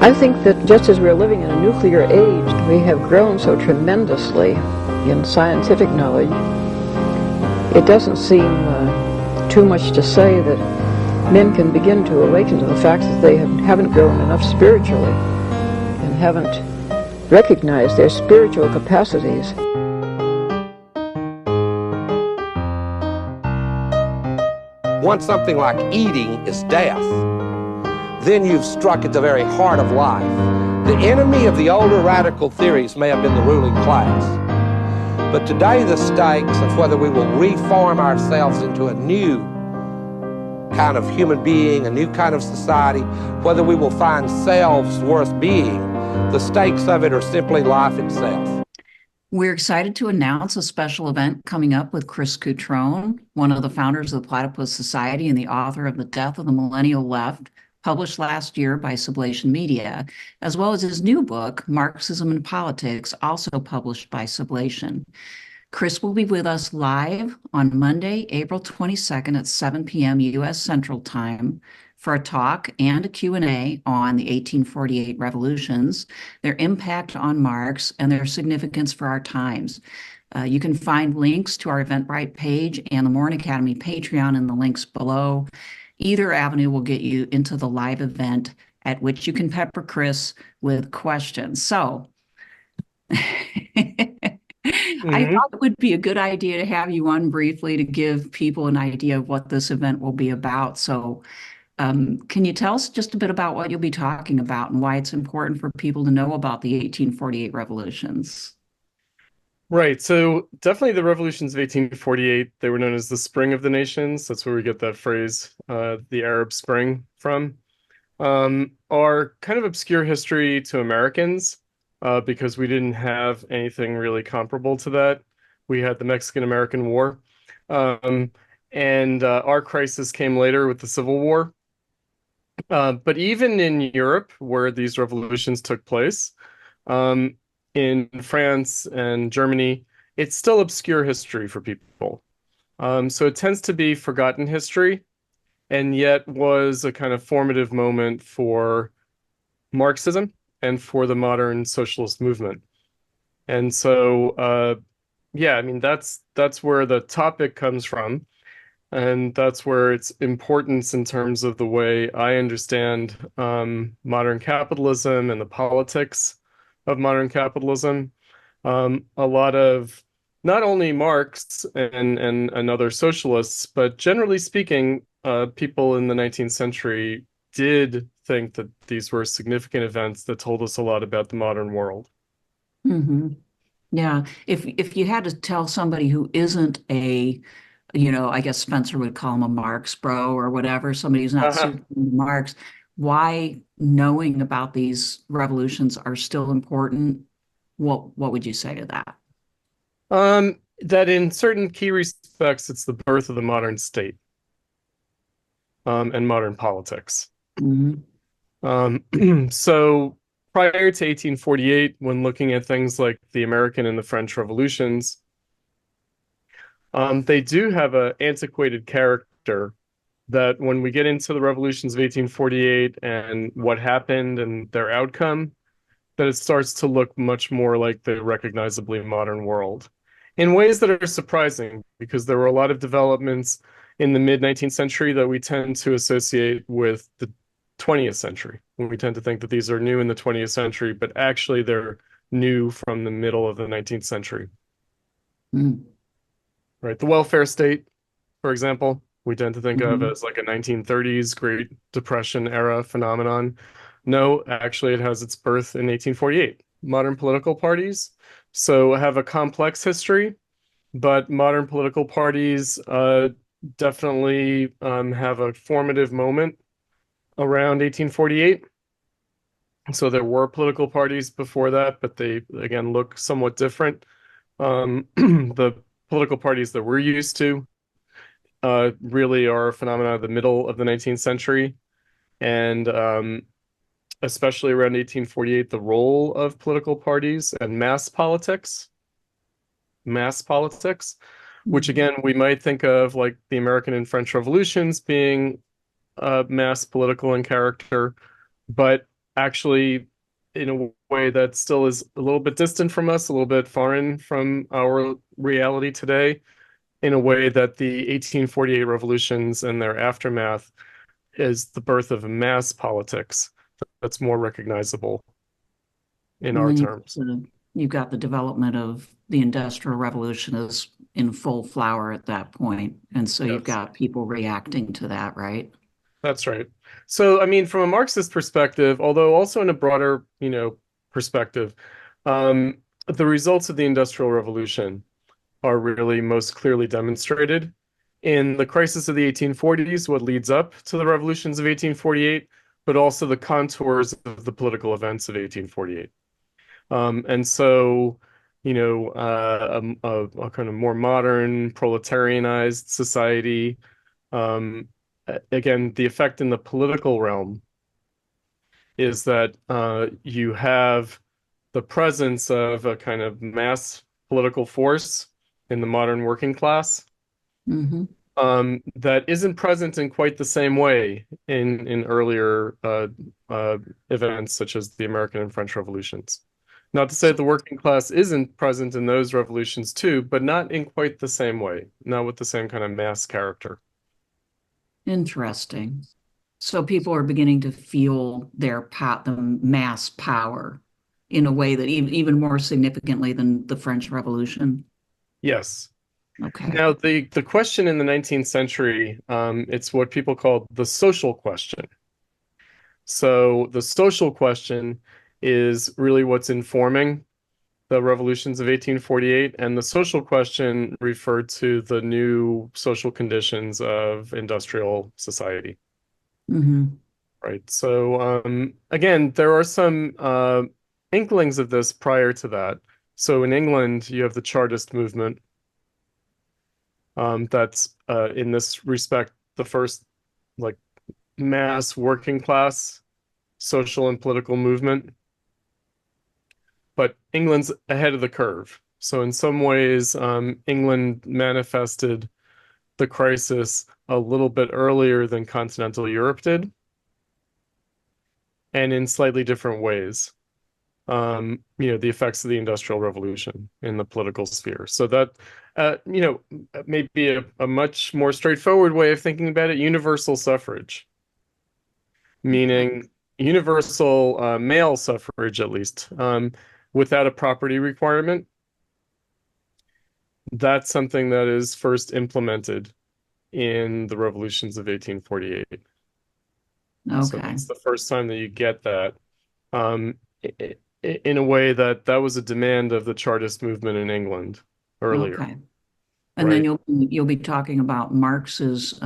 I think that just as we're living in a nuclear age, we have grown so tremendously in scientific knowledge. It doesn't seem too much to say that men can begin to awaken to the fact that they haven't grown enough spiritually and haven't recognized their spiritual capacities. Once something like eating is death, then you've struck at the very heart of life. The enemy of the older radical theories may have been the ruling class, but today the stakes of whether we will reform ourselves into a new kind of human being, a new kind of society, whether we will find selves worth being, the stakes of it are simply life itself. We're excited to announce a special event coming up with Chris Cutrone, one of the founders of the Platypus Society and the author of The Death of the Millennial Left, published last year by Sublation Media, as well as his new book, Marxism and Politics, also published by Sublation. Chris will be with us live on Monday, April 22nd at 7 p.m. U.S. Central Time for a talk and a Q&A on the 1848 revolutions, their impact on Marx, and their significance for our times. You can find links to our Eventbrite page and the Maurin Academy Patreon in the links below. Either avenue will get you into the live event at which you can pepper Chris with questions. So I thought it would be a good idea to have you on briefly to give people an idea of what this event will be about. So can you tell us just a bit about what you'll be talking about and why it's important for people to know about the 1848 revolutions? Right. So definitely the revolutions of 1848, they were known as the Spring of the Nations. That's where we get that phrase, the Arab Spring, from, are kind of obscure history to Americans because we didn't have anything really comparable to that. We had the Mexican-American War, and our crisis came later with the Civil War. But even in Europe, where these revolutions took place, in France and Germany, it's still obscure history for people. So it tends to be forgotten history, and yet was a kind of formative moment for Marxism and for the modern socialist movement. And so, yeah, I mean, that's where the topic comes from. And that's where its importance in terms of the way I understand modern capitalism and the politics of modern capitalism. A lot of not only Marx and other socialists, but generally speaking, people in the 19th century did think that these were significant events that told us a lot about the modern world. Mm-hmm. Yeah. If you had to tell somebody who isn't a, I guess Spencer would call him a Marx bro or whatever, somebody who's not super into Marx, why knowing about these revolutions are still important, what would you say to that? That in certain key respects, it's the birth of the modern state and modern politics. Mm-hmm. So prior to 1848, when looking at things like the American and the French revolutions, they do have an antiquated character that when we get into the revolutions of 1848 and what happened and their outcome, that it starts to look much more like the recognizably modern world in ways that are surprising, because there were a lot of developments in the mid-19th century that we tend to associate with the 20th century. We tend to think that these are new in the 20th century, but actually they're new from the middle of the 19th century. Mm. Right. The welfare state, for example, we tend to think of as like a 1930s Great Depression era phenomenon. No, actually, it has its birth in 1848. Modern political parties so have a complex history, but modern political parties definitely have a formative moment around 1848. So there were political parties before that, but they, again, look somewhat different. The political parties that we're used to really are a phenomenon of the middle of the 19th century. And especially around 1848, the role of political parties and mass politics, which again, we might think of like the American and French revolutions being mass political in character, but actually in a way that still is a little bit distant from us, a little bit foreign from our reality today, in a way that the 1848 revolutions and their aftermath is the birth of mass politics that's more recognizable in And our then terms. you've got the development of the Industrial Revolution is in full flower at that point. And so you've Yes. got people reacting to that, right? That's right. So, I mean, from a Marxist perspective, although also in a broader, perspective, um, the results of the Industrial Revolution are really most clearly demonstrated in the crisis of the 1840s, what leads up to the revolutions of 1848, but also the contours of the political events of 1848. And so, a kind of more modern, proletarianized society. Again, the effect in the political realm is that you have the presence of a kind of mass political force in the modern working class Mm-hmm. that isn't present in quite the same way in earlier events such as the American and French revolutions. Not to say that the working class isn't present in those revolutions too, but not in quite the same way, not with the same kind of mass character. Interesting. So people are beginning to feel the mass power in a way that even more significantly than the French Revolution. Yes. Okay. Now, the question in the 19th century, it's what people call the social question. So the social question is really what's informing the revolutions of 1848, and the social question referred to the new social conditions of industrial society, Mm-hmm. right? So again, there are some inklings of this prior to that. So in England, you have the Chartist movement. That's in this respect the first like mass working class social and political movement. But England's ahead of the curve. So in some ways, England manifested the crisis a little bit earlier than continental Europe did, and in slightly different ways. The effects of the Industrial Revolution in the political sphere. So that, may be a much more straightforward way of thinking about it, universal suffrage, meaning universal male suffrage, at least, without a property requirement. That's something that is first implemented in the revolutions of 1848. So Okay. that's the first time that you get that. Um, in a way that was a demand of the Chartist movement in England earlier, Okay. And then right? you'll be talking about Marx's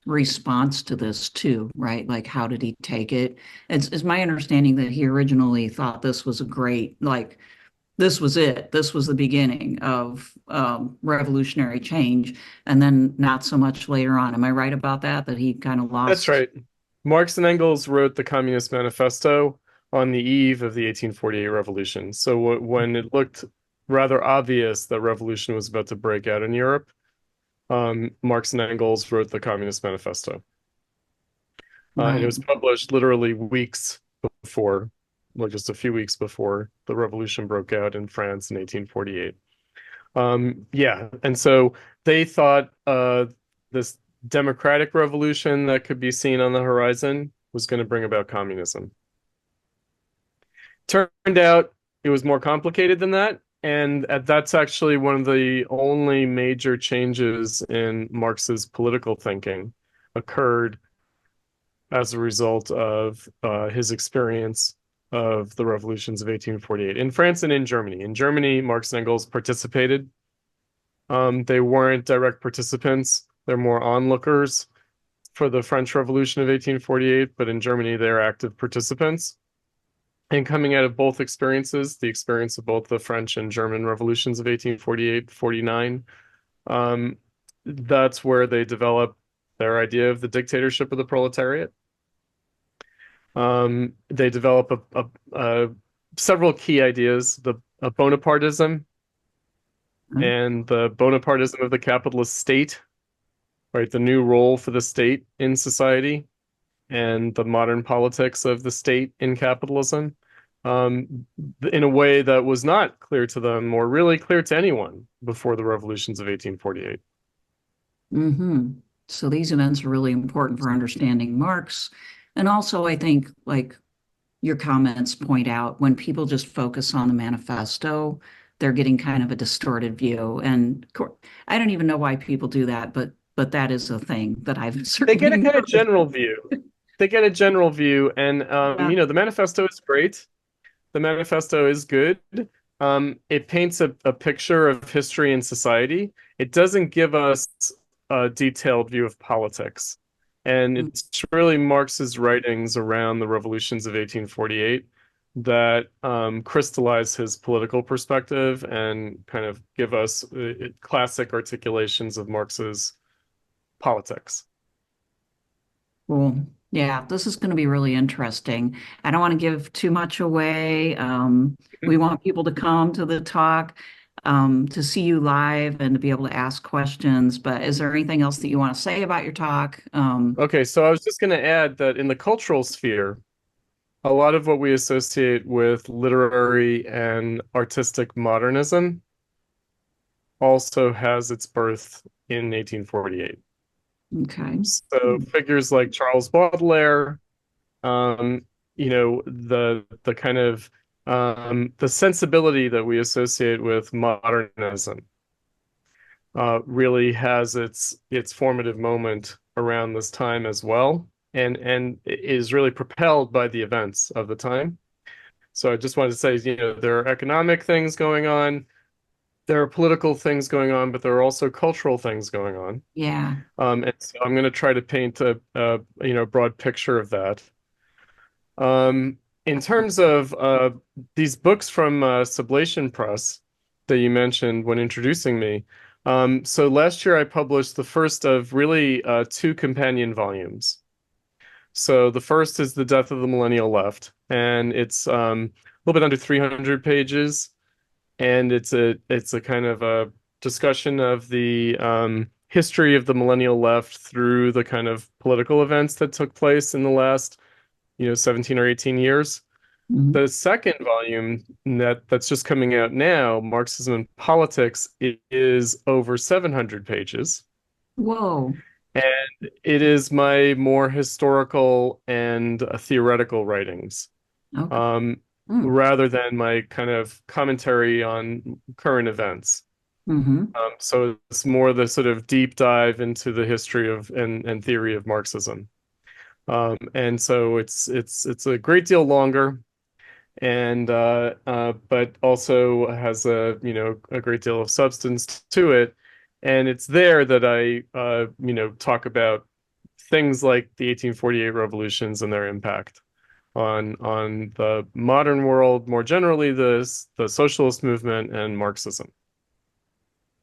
response to this too, right? Like how did he take it? It's my understanding that he originally thought this was a great, like this was it. This was the beginning of revolutionary change, and then not so much later on. Am I right about that? That he kind of That's lost? right. Marx and Engels wrote the Communist Manifesto on the eve of the 1848 revolution. So when it looked rather obvious that revolution was about to break out in Europe, Marx and Engels wrote the Communist Manifesto. And it Right. was published literally weeks before, well, just a few weeks before the revolution broke out in France in 1848. Yeah, and so they thought this democratic revolution that could be seen on the horizon was going to bring about communism. Turned out it was more complicated than that, and that's actually one of the only major changes in Marx's political thinking occurred as a result of his experience of the revolutions of 1848 in France and in Germany. In Germany, Marx and Engels participated. They weren't direct participants. They're more onlookers for the French Revolution of 1848, but in Germany, they're active participants. And coming out of both experiences, the experience of both the French and German revolutions of 1848, 49, that's where they develop their idea of the dictatorship of the proletariat. They develop several key ideas, the Bonapartism and the Bonapartism of the capitalist state, right? The new role for the state in society and the modern politics of the state in capitalism, in a way that was not clear to them or really clear to anyone before the revolutions of 1848. Mm-hmm. So these events are really important for understanding Marx. And also, I think, like your comments point out, when people just focus on the manifesto, they're getting kind of a distorted view. And I don't even know why people do that, but that is a thing that I've They certainly get a kind of noticed. general view. They get a general view, and Yeah. you know, the manifesto is great. The manifesto is good. It paints a picture of history and society. It doesn't give us a detailed view of politics. And it's really Marx's writings around the revolutions of 1848 that crystallize his political perspective and kind of give us classic articulations of Marx's politics. Cool. Yeah, this is going to be really interesting. I don't want to give too much away. We want people to come to the talk, to see you live and to be able to ask questions. But is there anything else that you want to say about your talk? Okay, so I was just going to add that in the cultural sphere, a lot of what we associate with literary and artistic modernism also has its birth in 1848. Okay. So figures like Charles Baudelaire, you know, the kind of the sensibility that we associate with modernism really has its formative moment around this time as well, and is really propelled by the events of the time. So I just wanted to say, you know, there are economic things going on, there are political things going on, but there are also cultural things going on. Yeah. And so I'm going to try to paint a you know, broad picture of that. In terms of these books from Sublation Press that you mentioned when introducing me, so last year I published the first of really two companion volumes. So the first is The Death of the Millennial Left, and it's a little bit under 300 pages, and it's a kind of a discussion of the history of the millennial left through the kind of political events that took place in the last, you know, 17 or 18 years. Mhm. The second volume that's just coming out now, Marxism and Politics, it is over 700 pages. Whoa. And it is my more historical and theoretical writings, Okay. um, Mm. rather than my kind of commentary on current events. Hmm. So it's more the sort of deep dive into the history of and theory of Marxism. And so it's a great deal longer, and but also has a, you know, a great deal of substance to it. And it's there that I you know, talk about things like the 1848 revolutions and their impact on the modern world, more generally the socialist movement and Marxism.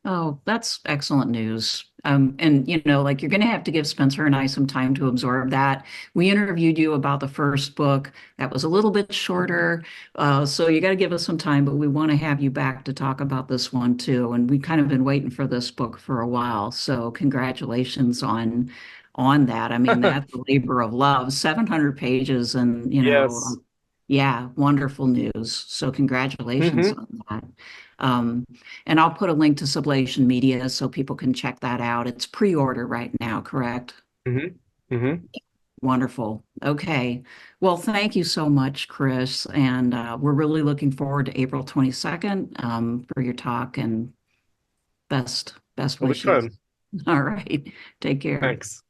Oh, that's excellent news. And you know, like you're going to have to give Spencer and I some time to absorb that. We interviewed you about the first book. That was a little bit shorter. So you got to give us some time, but we want to have you back to talk about this one too. And we kind of been waiting for this book for a while. So congratulations on that. I mean, that's a labor of love, 700 pages and, you know, Yes. yeah, wonderful news. So congratulations Hmm. on that. Um, and I'll put a link to Sublation Media so people can check that out. It's pre-order right now, correct? Hmm. Hmm. Wonderful. Okay. Well, thank you so much, Chris. And we're really looking forward to April 22nd, for your talk, and best It'll be wishes. fun. All right. Take care. Thanks.